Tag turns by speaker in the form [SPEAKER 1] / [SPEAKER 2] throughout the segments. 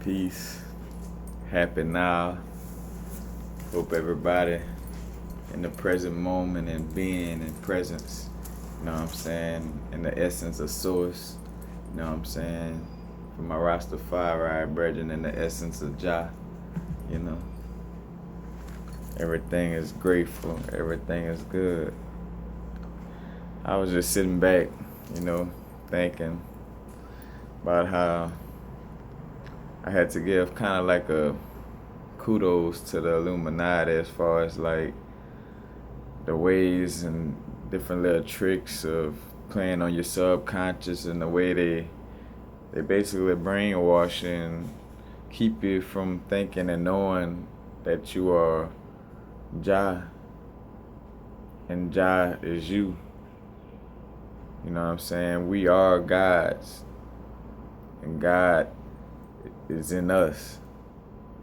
[SPEAKER 1] Peace. Happy now. Hope everybody in the present moment and being in presence, you know what I'm saying, in the essence of source, you know what I'm saying, from my Rastafari brethren in the essence of Jah, you know. Everything is grateful, everything is good. I was just sitting back, thinking about how I had to give kind of like a kudos to the Illuminati as far as like the ways and different little tricks of playing on your subconscious and the way they basically brainwash and keep you from thinking and knowing that you are Jah and Jah is you. You know what I'm saying? We are gods and God is in us.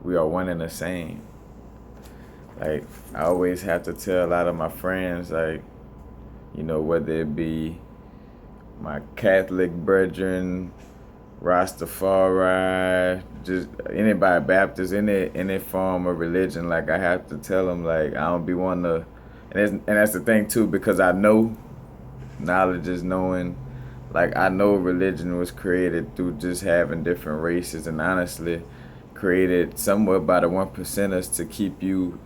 [SPEAKER 1] We are one and the same. Like, I always have to tell a lot of my friends, like, whether it be my Catholic brethren, Rastafari, just anybody Baptist, any form of religion, like, I have to tell them, like, I don't be one to, and that's the thing too, because I know, knowledge is knowing. Like, I know religion was created through just having different races, and honestly created somewhat by the 1%ers to keep you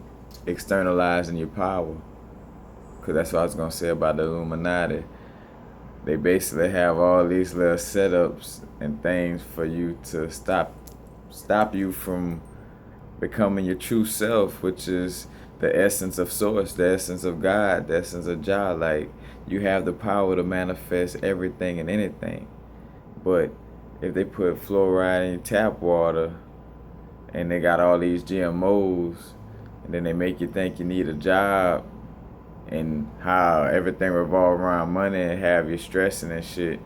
[SPEAKER 1] externalizing your power. Because that's what I was going to say about the Illuminati. They basically have all these little setups and things for you to stop you from becoming your true self, which is the essence of source, the essence of God, the essence of Jah. Like, you have the power to manifest everything and anything. But if they put fluoride in your tap water and they got all these GMOs, and then they make you think you need a job and how everything revolves around money and have you stressing and shit,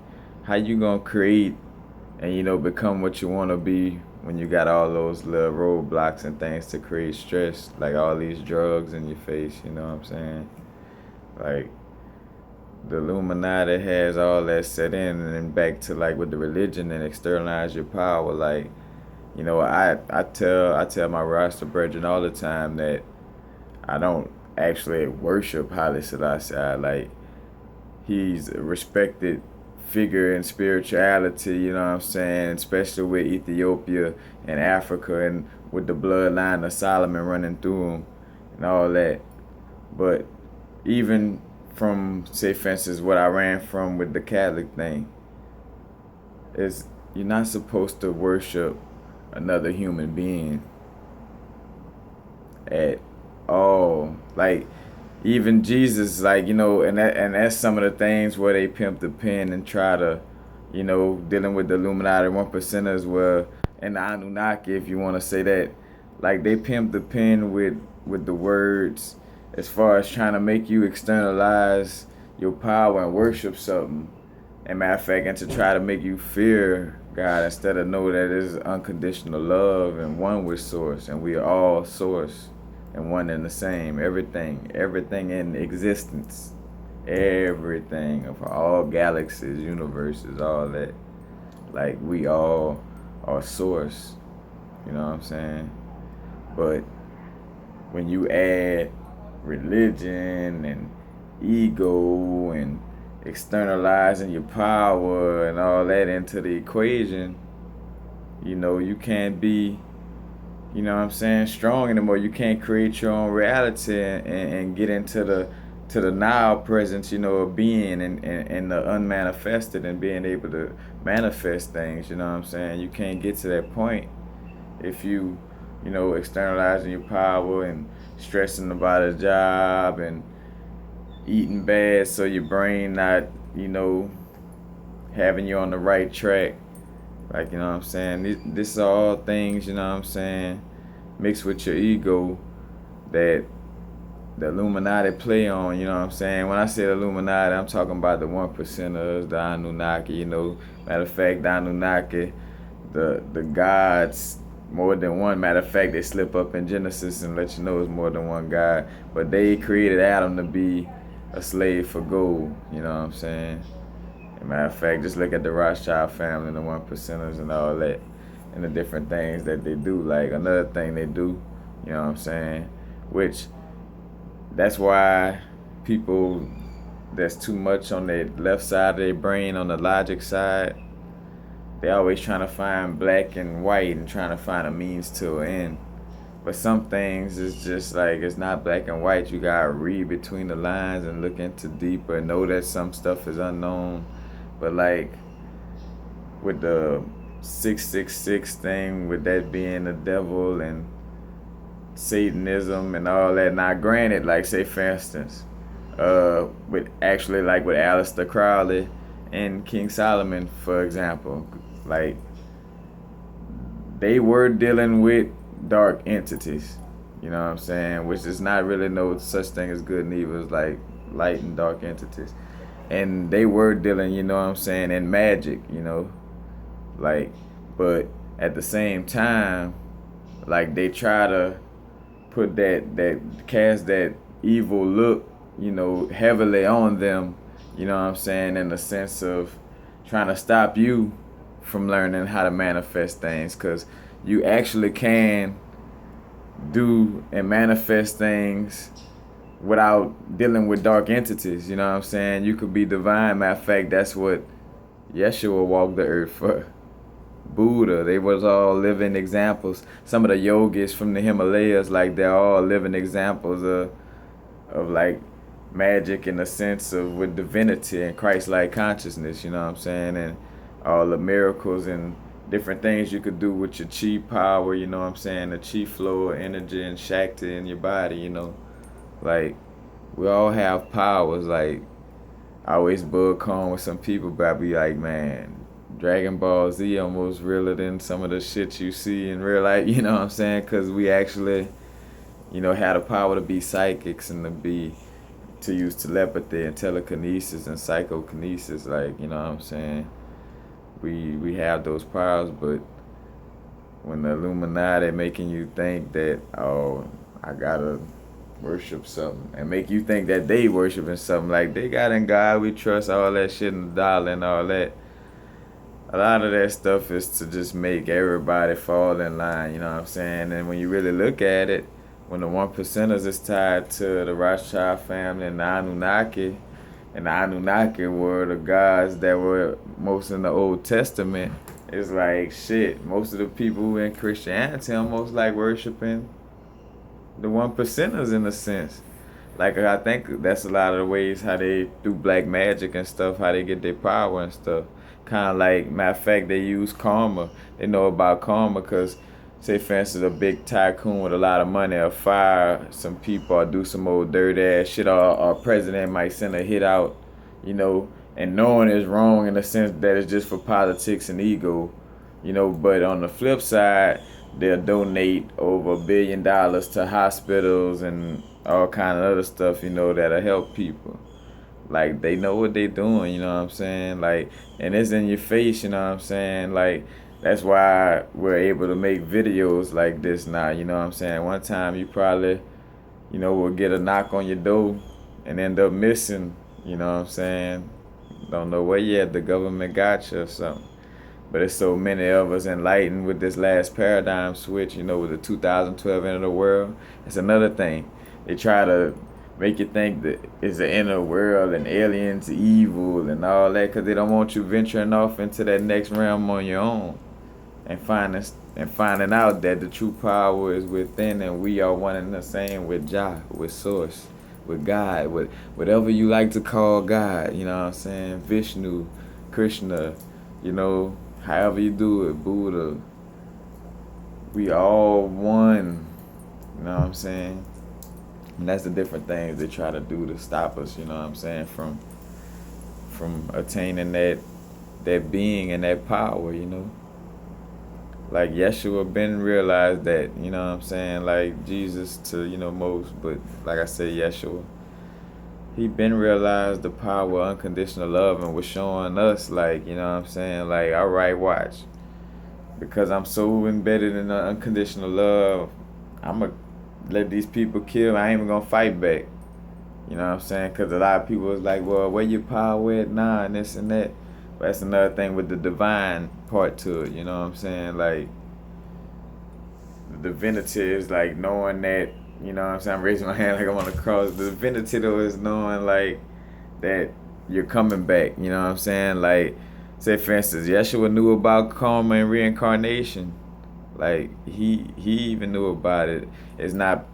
[SPEAKER 1] how you gonna create and become what you want to be when you got all those little roadblocks and things to create stress, like all these drugs in your face, you know what I'm saying? Like, the Illuminati has all that set in, and then back to like with the religion and externalize your power. Like, I tell my roster brethren all the time that I don't actually worship Haile Selassie. Like, he's a respected figure in spirituality, you know what I'm saying, especially with Ethiopia and Africa and with the bloodline of Solomon running through him and all that. But even from, say for instance, what I ran from with the Catholic thing, is you're not supposed to worship another human being at all. Like, even Jesus, like, and that's some of the things where they pimp the pen and try to, dealing with the Illuminati 1%ers, where, and the Anunnaki, if you want to say that, like, they pimp the pen with the words as far as trying to make you externalize your power and worship something. And matter of fact, and to try to make you fear God instead of know that it is unconditional love and one with source, and we are all source and one and the same. Everything in existence, everything of all galaxies, universes, all that. Like, we all are source. You know what I'm saying? But when you add religion and ego and externalizing your power and all that into the equation, you can't be, strong anymore. You can't create your own reality and get into the now presence, of being and the unmanifested and being able to manifest things, you know what I'm saying? You can't get to that point if you, externalizing your power and stressing about a job and eating bad so your brain not, having you on the right track. Like, you know what I'm saying? This are all things, you know what I'm saying, mixed with your ego that the Illuminati play on, you know what I'm saying? When I say Illuminati, I'm talking about the 1%ers, the Anunnaki, Matter of fact, the Anunnaki, the gods, more than one. Matter of fact, they slip up in Genesis and let you know it's more than one God. But they created Adam to be a slave for gold, you know what I'm saying? Matter of fact, just look at the Rothschild family and the 1%ers and all that. and the different things that they do. Like another thing they do, you know what I'm saying? Which that's why people that's too much on the left side of their brain, on the logic side, they always trying to find black and white and trying to find a means to an end. But some things is just like it's not black and white. You gotta read between the lines and look into deeper and know that some stuff is unknown. But like with the 666 thing, with that being the devil and Satanism and all that. Now, granted, like say for instance, with actually like with Aleister Crowley and King Solomon, for example, like they were dealing with dark entities. You know what I'm saying? Which is not really no such thing as good and evil. It's like light and dark entities. And they were dealing, you know what I'm saying, in magic, you know. Like, but at the same time, like they try to put that cast that evil look, you know, heavily on them, you know what I'm saying, in the sense of trying to stop you from learning how to manifest things, because you actually can do and manifest things without dealing with dark entities, you know what I'm saying? You could be divine. Matter of fact, that's what Yeshua walked the earth for. Buddha, they was all living examples. Some of the yogis from the Himalayas, like they're all living examples of like magic in the sense of with divinity and Christ-like consciousness, you know what I'm saying? And all the miracles and different things you could do with your chi power, you know what I'm saying? The chi flow, energy and Shakti in your body, you know. Like, we all have powers. Like, I always bug on with some people, but I be like, man, Dragon Ball Z almost realer than some of the shit you see in real life, you know what I'm saying? Because we actually, you know, had the power to be psychics and to use telepathy and telekinesis and psychokinesis, like, you know what I'm saying? We have those powers, but when the Illuminati making you think that, oh, I gotta worship something, and make you think that they worshiping something, like they got in God we trust, all that shit, and the dollar and all that. A lot of that stuff is to just make everybody fall in line, you know what I'm saying? And when you really look at it, when the 1%ers is tied to the Rothschild family and the Anunnaki were the gods that were most in the Old Testament, it's like shit. Most of the people in Christianity almost like worshiping the 1%ers in a sense. Like I think that's a lot of the ways how they do black magic and stuff, how they get their power and stuff. Kind of like, matter of fact, they use karma. They know about karma because, say for instance, a big tycoon with a lot of money will fire some people or do some old dirty ass shit, or president might send a hit out, you know, and knowing it's wrong in the sense that it's just for politics and ego, you know. But on the flip side, they'll donate over $1 billion to hospitals and all kind of other stuff, you know, that'll help people. Like, they know what they doing, you know what I'm saying? Like, and it's in your face, you know what I'm saying? Like, that's why we're able to make videos like this now, you know what I'm saying? One time you probably, you know, will get a knock on your door and end up missing, you know what I'm saying? Don't know where yet, the government got you or something. But it's so many of us enlightened with this last paradigm switch, you know, with the 2012 end of the world. It's another thing. They try to make you think that it's the inner world and aliens evil and all that, because they don't want you venturing off into that next realm on your own and finding out that the true power is within, and we are one and the same with Jah, with Source, with God, with whatever you like to call God, you know what I'm saying? Vishnu, Krishna, you know, however you do it, Buddha. We all one, you know what I'm saying? And that's the different things they try to do to stop us, you know what I'm saying, from attaining that being and that power, you know. Like Yeshua been realized that, you know what I'm saying, like Jesus to, you know, most, but like I said, Yeshua, he been realized the power of unconditional love and was showing us, like, you know what I'm saying, like, all right, watch. Because I'm so embedded in the unconditional love, I'm going to let these people kill. I ain't even gonna fight back. You know what I'm saying? Because a lot of people is like, well, where your power at? Nah, and this and that. But that's another thing with the divine part to it. You know what I'm saying? Like, the divinity is like knowing that, you know what I'm saying, I'm raising my hand like I'm on the cross. The divinity though is knowing like that you're coming back, you know what I'm saying? Like, say for instance, Yeshua knew about karma and reincarnation. Like he even knew about it. It's not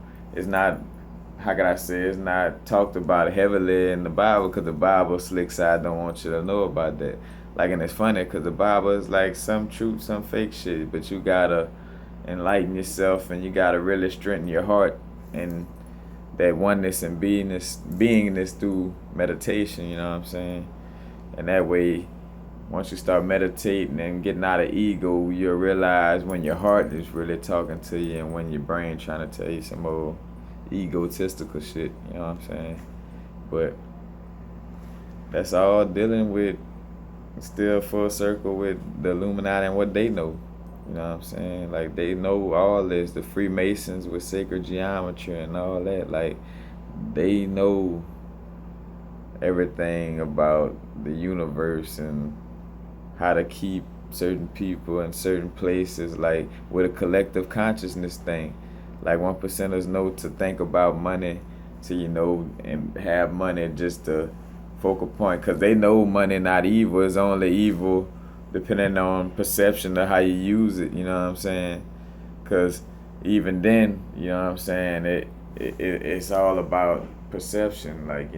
[SPEAKER 1] how can I say, it's not talked about heavily in the Bible because the Bible slick side don't want you to know about that. Like, and it's funny because the Bible is like some truth, some fake shit, but you gotta enlighten yourself and you gotta really strengthen your heart and that oneness and beingness through meditation. You know what I'm saying? And that way, once you start meditating and getting out of ego, you'll realize when your heart is really talking to you and when your brain trying to tell you some old egotistical shit. You know what I'm saying? But that's all dealing with, still full circle with the Illuminati and what they know. You know what I'm saying? Like, they know all this. The Freemasons with sacred geometry and all that. Like, they know everything about the universe and how to keep certain people in certain places, like with a collective consciousness thing. Like, 1%ers know to think about money, to, and have money just a focal point, because they know money not evil. It's only evil depending on perception of how you use it. You know what I'm saying? Because even then, you know what I'm saying, it's all about perception. Like,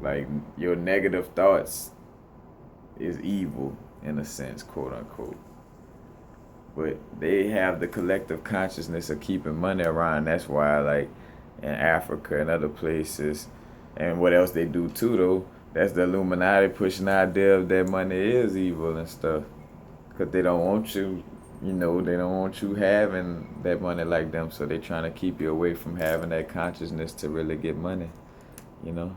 [SPEAKER 1] like your negative thoughts is evil in a sense, quote unquote. But they have the collective consciousness of keeping money around. That's why, like, in Africa and other places, and what else they do too, though, that's the Illuminati pushing the idea of that money is evil and stuff. Because they don't want you, they don't want you having that money like them. So they're trying to keep you away from having that consciousness to really get money, you know.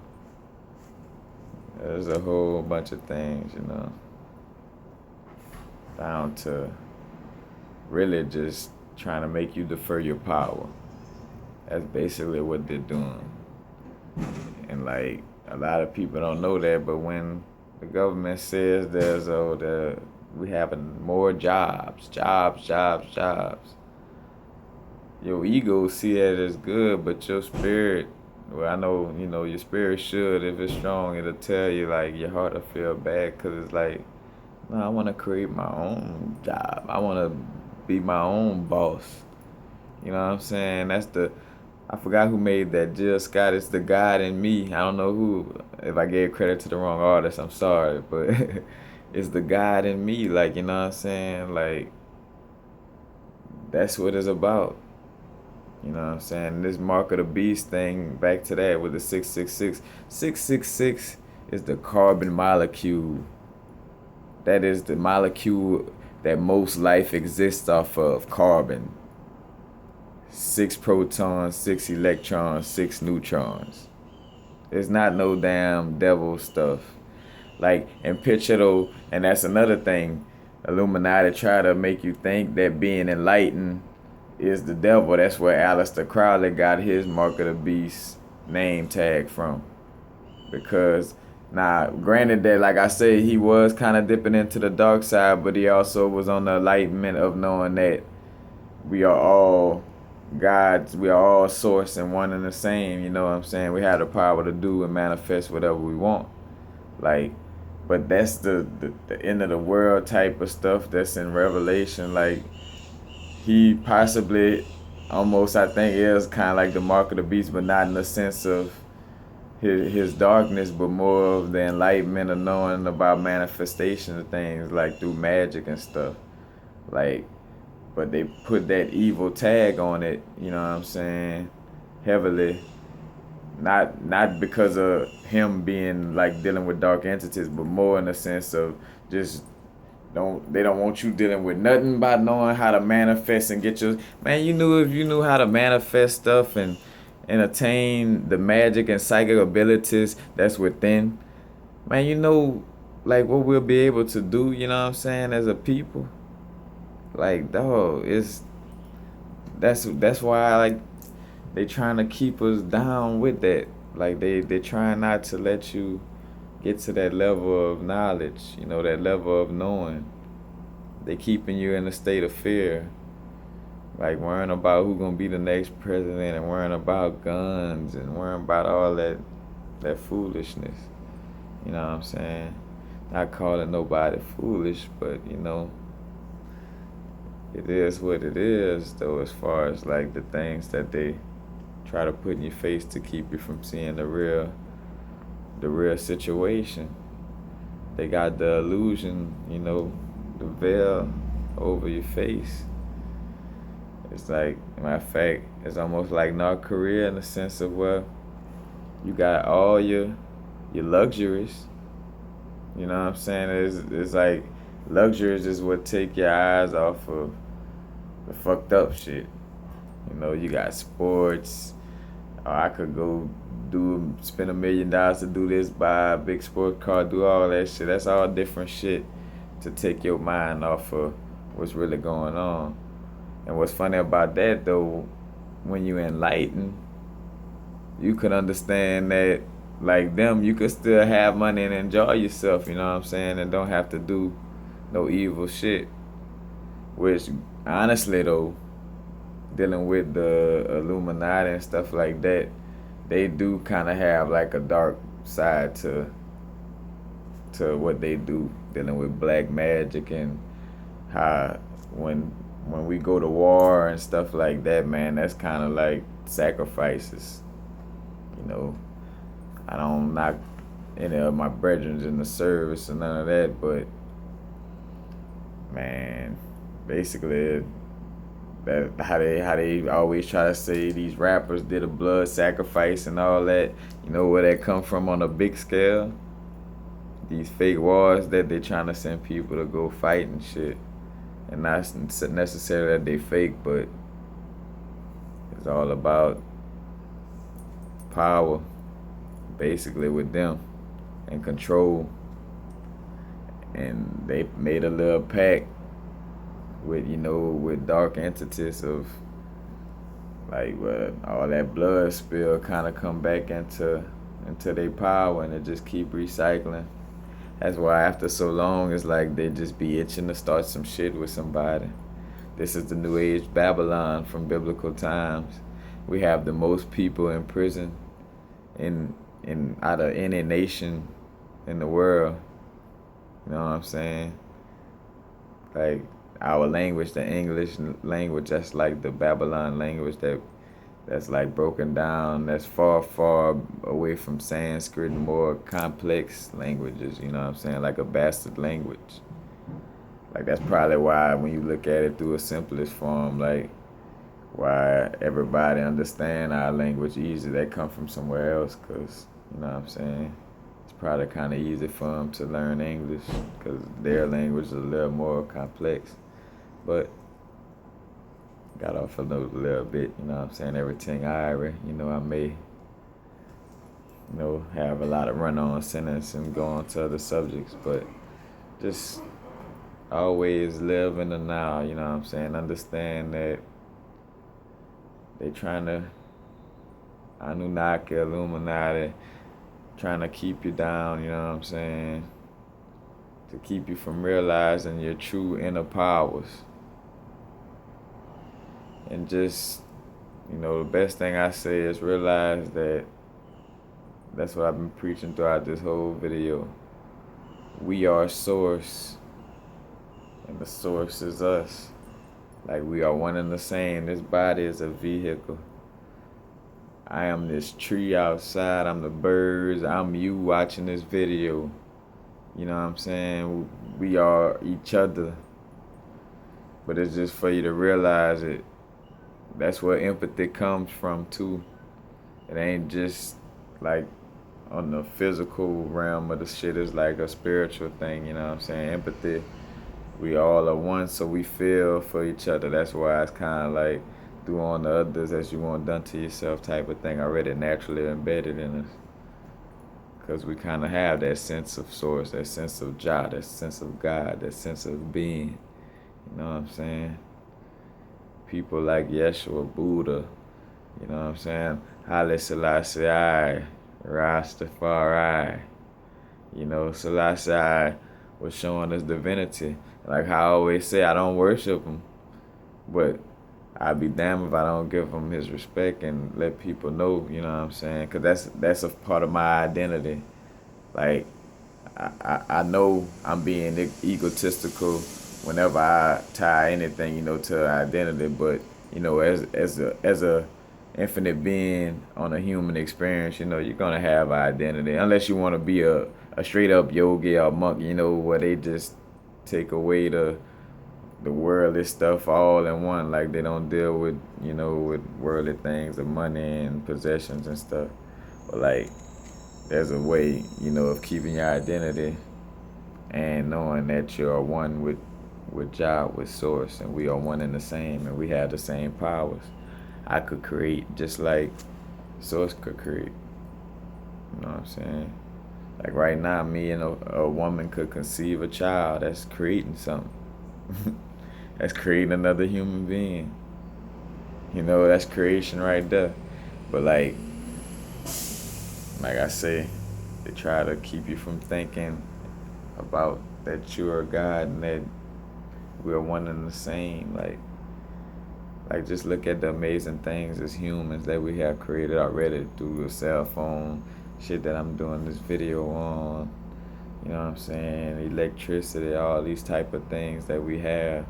[SPEAKER 1] There's a whole bunch of things, down to really just trying to make you defer your power. That's basically what they're doing. And like, a lot of people don't know that, but when the government says we having more jobs, your ego see that as good, but your spirit, well, I know, your spirit should, if it's strong, it'll tell you, like, your heart will feel bad, because it's like, no, I want to create my own job. I want to be my own boss. You know what I'm saying? I forgot who made that. Jill Scott, it's the God in me. I don't know who. If I gave credit to the wrong artist, I'm sorry. But it's the God in me. Like, you know what I'm saying? Like, that's what it's about. You know what I'm saying? This mark of the beast thing, back to that with the 666. 666 is the carbon molecule. That is the molecule that most life exists off of, carbon. 6 protons, 6 electrons, 6 neutrons. It's not no damn devil stuff. Like, and picture though, and that's another thing, Illuminati try to make you think that being enlightened is the devil. That's where Aleister Crowley got his mark of the beast name tag from. Because, now, granted that, like I said, he was kind of dipping into the dark side, but he also was on the enlightenment of knowing that we are all gods, we are all source and one and the same. You know what I'm saying? We have the power to do and manifest whatever we want. Like, but that's the end of the world type of stuff that's in Revelation. Like, he possibly almost, I think, is kind of like the mark of the beast, but not in the sense of his darkness, but more of the enlightenment of knowing about manifestation of things, like through magic and stuff. Like, but they put that evil tag on it, you know what I'm saying, heavily. Not because of him being like dealing with dark entities, but more in the sense of just they don't want you dealing with nothing but knowing how to manifest and get your man. If you knew how to manifest stuff and attain the magic and psychic abilities that's within, man, like what we'll be able to do, you know what I'm saying, as a people. Like, dog, that's why, like, they trying to keep us down with that. Like, they trying not to let you get to that level of knowledge, that level of knowing. They keeping you in a state of fear Like worrying about who gonna be the next president and worrying about guns and worrying about all that foolishness. You know what I'm saying? Not calling nobody foolish, but it is what it is though, as far as like the things that they try to put in your face to keep you from seeing the real situation. They got the illusion, the veil over your face. It's like, matter of fact, it's almost like North Korea in the sense of where you got all your luxuries. You know what I'm saying? It's like luxuries is what take your eyes off of the fucked up shit. You got sports. Or I could go spend $1 million to do this, buy a big sports car, do all that shit. That's all different shit to take your mind off of what's really going on. And what's funny about that though, when you enlighten, you can understand that like them, you could still have money and enjoy yourself, you know what I'm saying, and don't have to do no evil shit. Which honestly though, dealing with the Illuminati and stuff like that, they do kind of have like a dark side to what they do, dealing with black magic and how when we go to war and stuff like that, man, that's kind of like sacrifices. You know, I don't knock any of my brethren in the service or none of that, but man, basically that how they always try to say these rappers did a blood sacrifice and all that. You know where that come from on a big scale? These fake wars that they trying to send people to go fight and shit. And not necessarily that they fake, but it's all about power, basically, with them, and control. And they made a little pact with dark entities of like all that blood spill kind of come back into their power, and it just keep recycling. That's why after so long, it's like they just be itching to start some shit with somebody. This is the New Age Babylon from biblical times. We have the most people in prison in out of any nation in the world. You know what I'm saying? Like our language, the English language, that's like the Babylon language that's like broken down, that's far away from Sanskrit and more complex languages, you know what I'm saying? Like a bastard language. Like that's probably why when you look at it through a simplest form, like why everybody understand our language easy. They come from somewhere else, because, you know what I'm saying? It's probably kind of easy for them to learn English because their language is a little more complex. But got off a little bit, you know what I'm saying? Everything I may, have a lot of run-on sentence and go on to other subjects, but just always live in the now, you know what I'm saying? Understand that they trying to, Anunnaki, Illuminati, trying to keep you down, you know what I'm saying? To keep you from realizing your true inner powers. And just, the best thing I say is realize that that's what I've been preaching throughout this whole video. We are source, and the source is us. Like we are one and the same. This body is a vehicle. I am this tree outside. I'm the birds. I'm you watching this video. You know what I'm saying? We are each other. But it's just for you to realize it. That's where empathy comes from too. It ain't just like on the physical realm of the shit. It's like a spiritual thing, you know what I'm saying? Empathy, we all are one, so we feel for each other. That's why it's kind of like do on the others as you want done to yourself type of thing already naturally embedded in us. Because we kind of have that sense of source, that sense of Jah, that sense of God, that sense of being. You know what I'm saying? People like Yeshua, Buddha, you know what I'm saying? Haile Selassie, Rastafari. Selassie was showing us divinity. Like how I always say, I don't worship him, but I'd be damned if I don't give him his respect and let people know, you know what I'm saying? Because that's a part of my identity. Like, I know I'm being egotistical whenever I tie anything, to identity, but, as a infinite being on a human experience, you're gonna have identity. Unless you wanna be a straight up yogi or monk, where they just take away the worldly stuff all in one. Like they don't deal with with worldly things, the money and possessions and stuff. But like there's a way of keeping your identity and knowing that you are one with Jah, with Source, and we are one and the same, and we have the same powers. I could create just like Source could create. You know what I'm saying? Like right now, me and a woman could conceive a child. That's creating something. That's creating another human being. That's creation right there. But like I say, they try to keep you from thinking about that you are God and that we're one and the same. Like just look at the amazing things as humans that we have created already through a cell phone, shit that I'm doing this video on. You know what I'm saying? Electricity, all these type of things that we have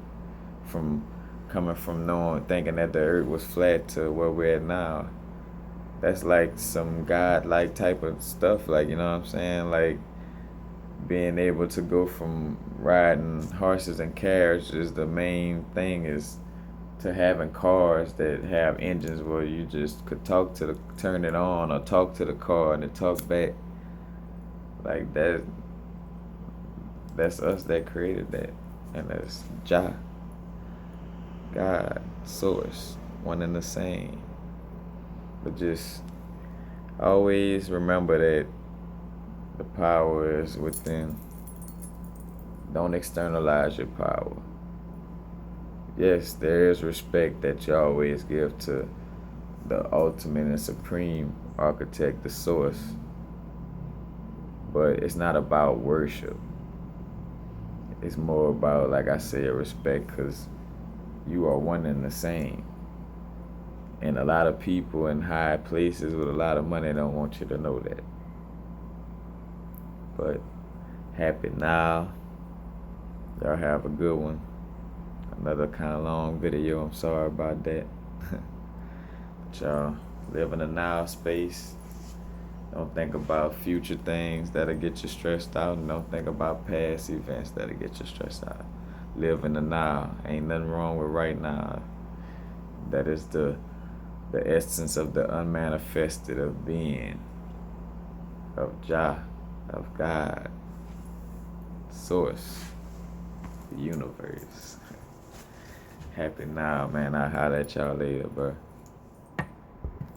[SPEAKER 1] from coming from thinking that the earth was flat to where we're at now. That's like some God-like type of stuff. Like, you know what I'm saying? Like being able to go from riding horses and carriages, the main thing is to having cars that have engines where you just could turn it on or talk to the car and it talk back. Like that's us that created that. And that's Jah, God, Source, one and the same. But just always remember that the power is within. Don't externalize your power. Yes, there is respect that you always give to the ultimate and supreme architect, the Source. But it's not about worship. It's more about, like I said, respect, because you are one and the same. And a lot of people in high places with a lot of money don't want you to know that. But happy now. Y'all have a good one. Another kind of long video. I'm sorry about that. But y'all live in the now space. Don't think about future things that'll get you stressed out, and don't think about past events that'll get you stressed out. Live in the now. Ain't nothing wrong with right now. That is the essence of the unmanifested of being, of Jah, of God, Source, the universe. Happy now, man. I'll holler at y'all later, bro.